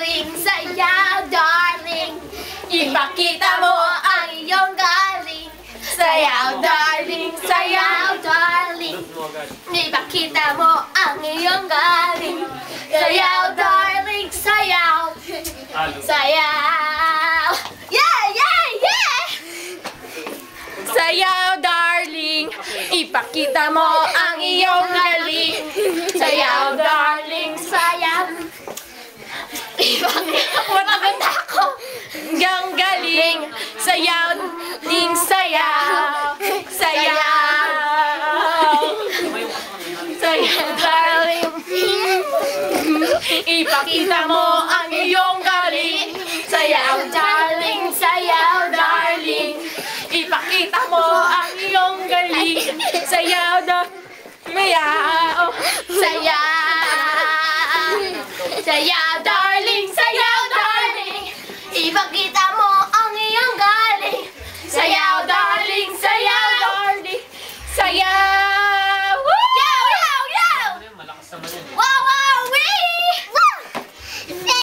darling, sayaw, darling. Ipakita mo ang iyong galing. Sayaw, darling, sayaw, darling. Ipakita mo ang iyong galing. Sayaw, darling, sayaw. Sayaw. Yeah, yeah, yeah! Sayaw, darling. Ipakita mo ang iyong galing. Sayaw, darling, sayaw. Matagod ako. Ang galing. Sayaw, ding sayaw. Sayaw. Sayaw, darling. Ipakita mo